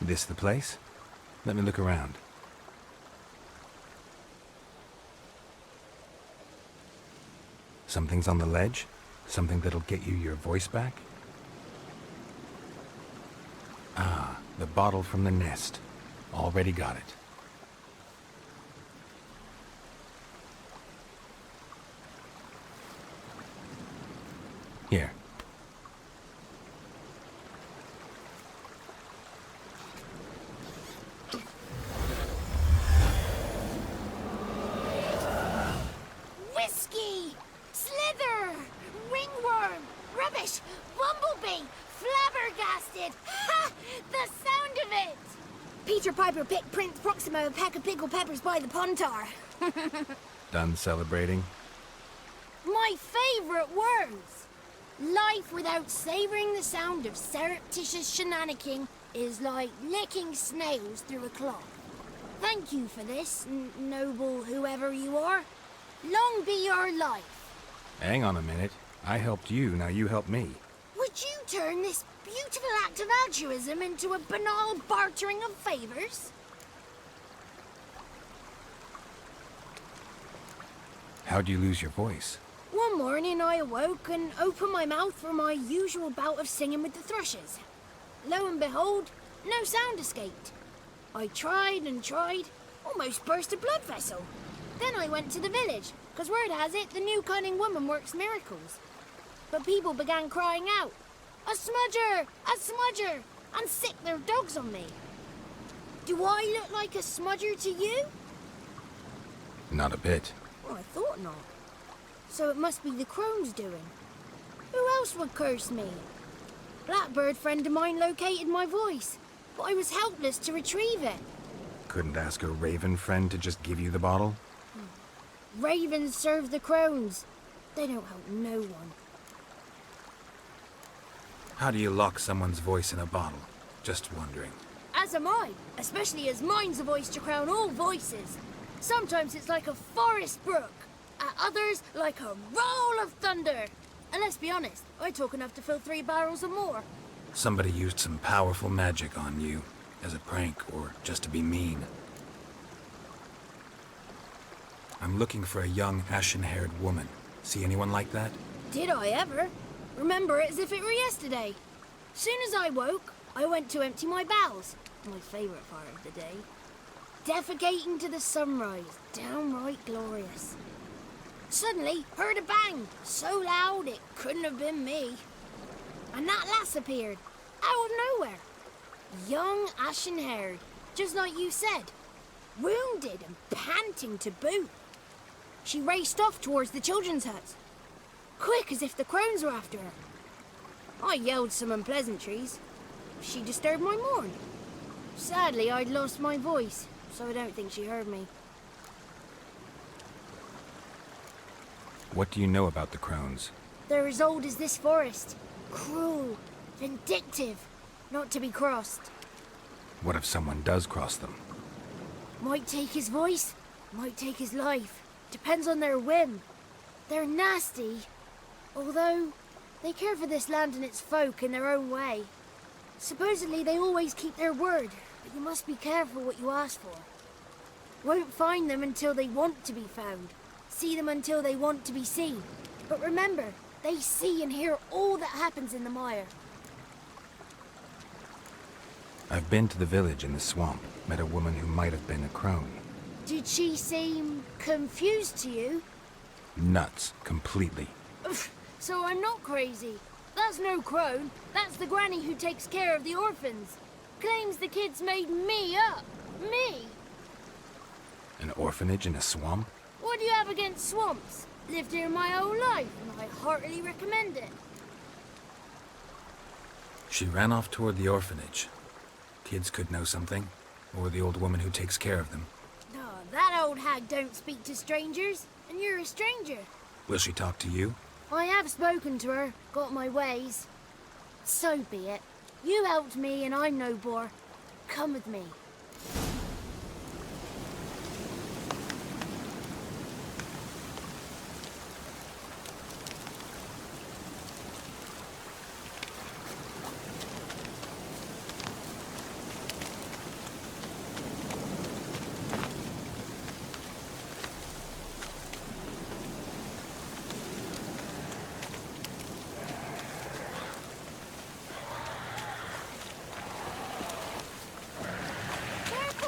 This the place? Let me look around. Something's on the ledge? Something that'll get you your voice back? Ah, the bottle from the nest. Already got it. Here. Whiskey! Slither! Ringworm! Rubbish! Bumblebee! Flabbergasted! Ha! The sound of it! Peter Piper picked Prince Proximo a pack of pickled peppers by the pontar. Done celebrating? My favorite words! Life without savoring the sound of surreptitious shenanigans is like licking snails through a cloth. Thank you for this, noble whoever you are. Long be your life. Hang on a minute. I helped you, now you help me. Would you turn this beautiful act of altruism into a banal bartering of favors? How'd you lose your voice? One morning I awoke and opened my mouth for my usual bout of singing with the thrushes. Lo and behold, no sound escaped. I tried and tried, almost burst a blood vessel. Then I went to the village, because word has it the new cunning woman works miracles. But people began crying out, "A smudger! A smudger!" and sicked their dogs on me. Do I look like a smudger to you? Not a bit. Well, I thought not. So it must be the Crones' doing. Who else would curse me? Blackbird friend of mine located my voice, but I was helpless to retrieve it. Couldn't ask a raven friend to just give you the bottle? Ravens serve the Crones. They don't help no one. How do you lock someone's voice in a bottle? Just wondering. As am I, especially as mine's a voice to crown all voices. Sometimes it's like a forest brook, at others like a roll of thunder. And let's be honest, I talk enough to fill 3 barrels or more. Somebody used some powerful magic on you, as a prank or just to be mean. I'm looking for a young, ashen-haired woman. See anyone like that? Did I ever? Remember it as if it were yesterday. Soon as I woke, I went to empty my bowels. My favourite part of the day. Defecating to the sunrise, downright glorious. Suddenly, heard a bang, so loud it couldn't have been me. And that lass appeared, out of nowhere. Young, ashen-haired, just like you said. Wounded and panting to boot. She raced off towards the children's huts. Quick as if the Crones were after her. I yelled some unpleasantries. She disturbed my morn. Sadly, I'd lost my voice, so I don't think she heard me. What do you know about the Crones? They're as old as this forest. Cruel, vindictive, not to be crossed. What if someone does cross them? Might take his voice, might take his life. Depends on their whim. They're nasty, although they care for this land and its folk in their own way. Supposedly they always keep their word, but you must be careful what you ask for. Won't find them until they want to be found. See them until they want to be seen. But remember, they see and hear all that happens in the mire. I've been to the village in the swamp, met a woman who might have been a crone. Did she seem confused to you? Nuts, completely. So I'm not crazy. That's no crone. That's the granny who takes care of the orphans. Claims the kids made me up. Me! An orphanage in a swamp? What do you have against swamps? Lived here my whole life, and I heartily recommend it. She ran off toward the orphanage. Kids could know something, or the old woman who takes care of them. No, that old hag don't speak to strangers, and you're a stranger. Will she talk to you? I have spoken to her, got my ways. So be it. You helped me, and I'm no bore. Come with me.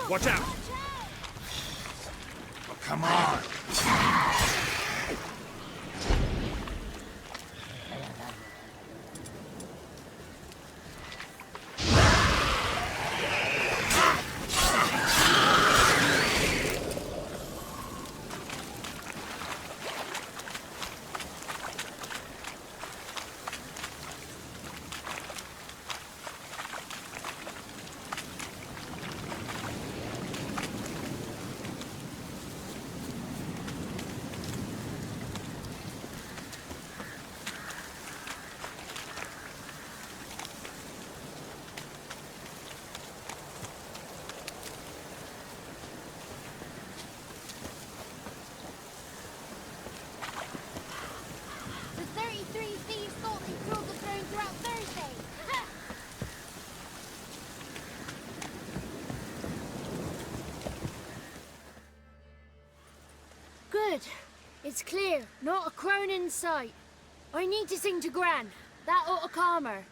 Watch out! Oh, come on! The 33 thieves thought they killed the throne throughout Thursday. Good. It's clear. Not a crone in sight. I need to sing to Gran. That ought to calm her.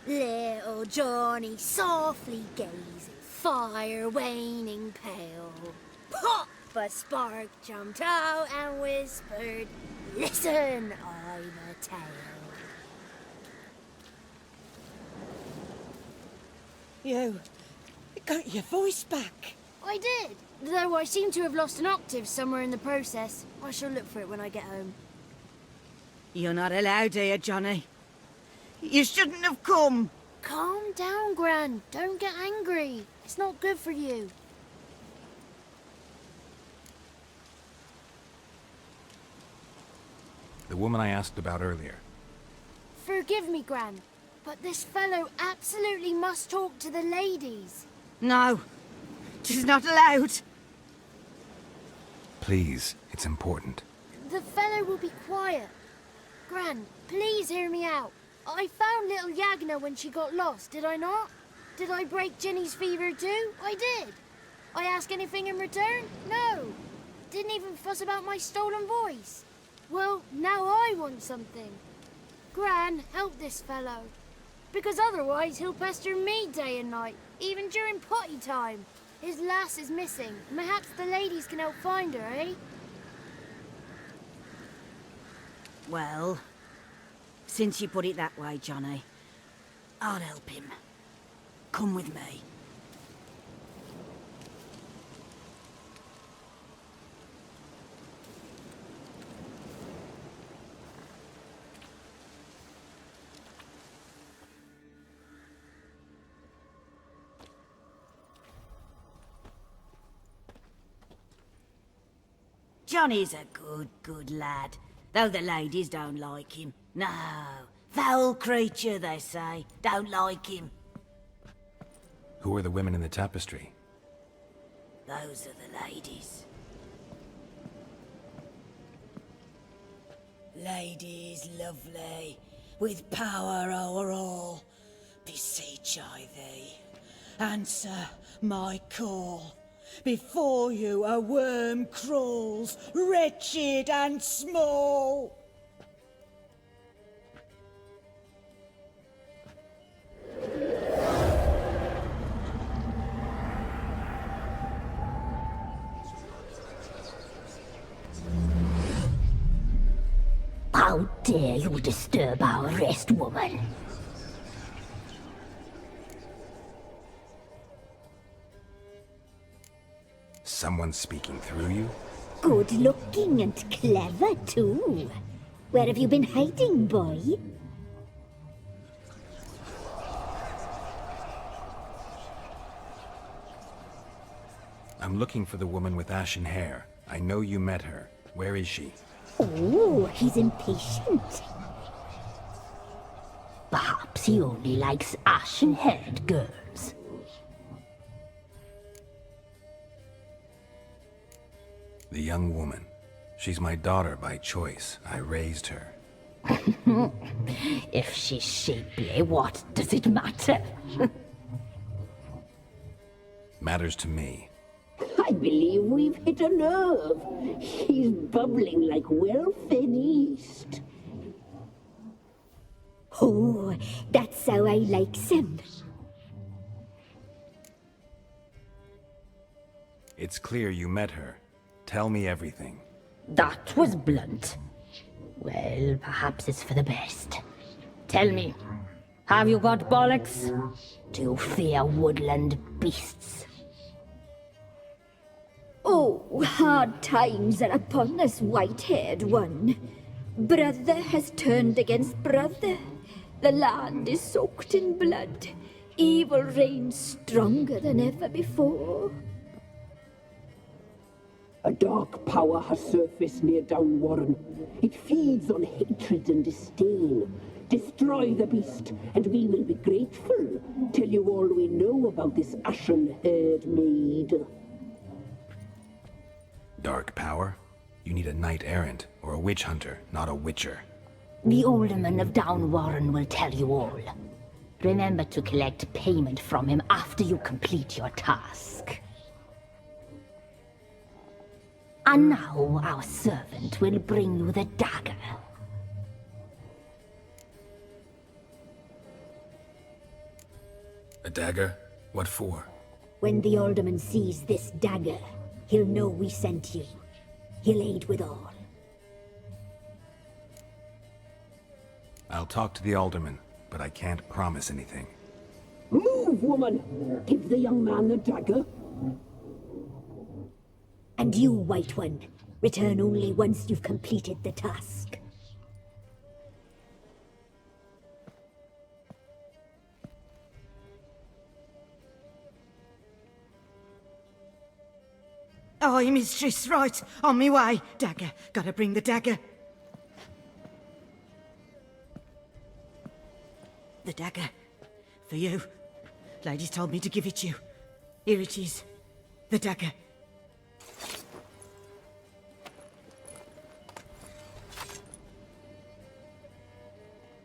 Little Johnny softly gazing, fire waning pale. Pop! A spark jumped out and whispered, "Listen, I'm a tale." You got your voice back. I did, though I seem to have lost an octave somewhere in the process. I shall look for it when I get home. You're not allowed here, Johnny. You shouldn't have come. Calm down, Gran. Don't get angry. It's not good for you. The woman I asked about earlier. Forgive me, Gran, but this fellow absolutely must talk to the ladies. No, she's not allowed. Please, it's important. The fellow will be quiet. Gran, please hear me out. I found little Yagna when she got lost, did I not? Did I break Ginny's fever too? I did. I ask anything in return? No. Didn't even fuss about my stolen voice. Well, now I want something. Gran, help this fellow. Because otherwise he'll pester me day and night, even during potty time. His lass is missing. Perhaps the ladies can help find her, eh? Well, since you put it that way, Johnny, I'll help him. Come with me. Johnny's a good lad, though the ladies don't like him. No, foul creature, they say. Don't like him. Who are the women in the tapestry? Those are the ladies. Ladies lovely, with power o'er all, beseech I thee, answer my call. Before you a worm crawls, wretched and small. How dare you disturb our rest, woman? Someone speaking through you? Good looking and clever, too. Where have you been hiding, boy? I'm looking for the woman with ashen hair. I know you met her. Where is she? Oh, he's impatient. Perhaps he only likes ashen-haired girls. The young woman. She's my daughter by choice. I raised her. If she's shapely, what does it matter? Matters to me. I believe we've hit a nerve. He's bubbling like well-fed yeast. Oh, that's how I likes him. It's clear you met her. Tell me everything. That was blunt. Well, perhaps it's for the best. Tell me, have you got bollocks? Do you fear woodland beasts? Oh, hard times are upon us, white-haired one. Brother has turned against brother. The land is soaked in blood. Evil reigns stronger than ever before. A dark power has surfaced near Downwarren. It feeds on hatred and disdain. Destroy the beast, and we will be grateful. Tell you all we know about this ashen-haired maid. Dark power? You need a knight-errant or a witch hunter, not a witcher. The alderman of Downwarren will tell you all. Remember to collect payment from him after you complete your task. And now our servant will bring you the dagger. A dagger? What for? When the alderman sees this dagger, he'll know we sent you. He'll aid with all. I'll talk to the alderman, but I can't promise anything. Move, woman! Give the young man the dagger. And you, White One, return only once you've completed the task. Aye, mistress, right. On me way. Dagger. Gotta bring the dagger. The dagger. For you. Ladies told me to give it you. Here it is. The dagger.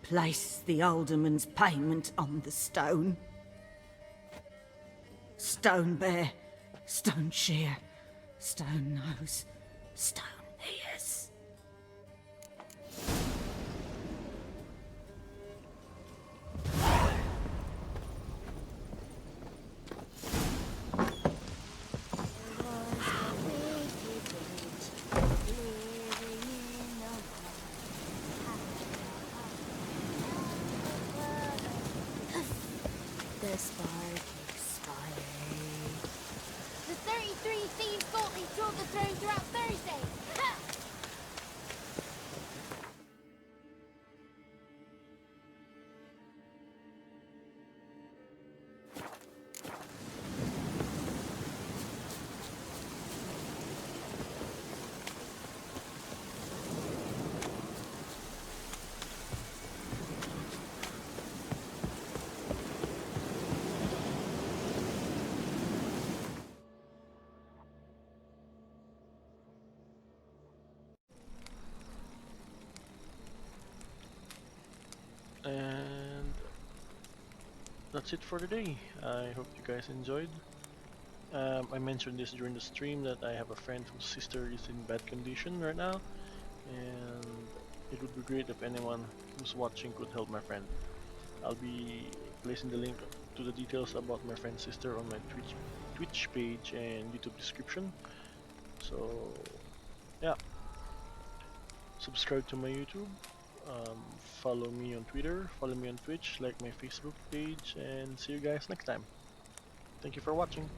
Place the alderman's payment on the stone. Stone bear, stone shear, stone nose, stone ears. The spark expired. The 33 thieves thought they stole the throne throughout Thursday. Ha! And that's it for today. I hope you guys enjoyed. I mentioned this during the stream that I have a friend whose sister is in bad condition right now, and it would be great if anyone who's watching could help my friend. I'll be placing the link to the details about my friend's sister on my Twitch page and YouTube description. So yeah, subscribe to my YouTube. Follow me on Twitter, follow me on Twitch, like my Facebook page, and see you guys next time. Thank you for watching.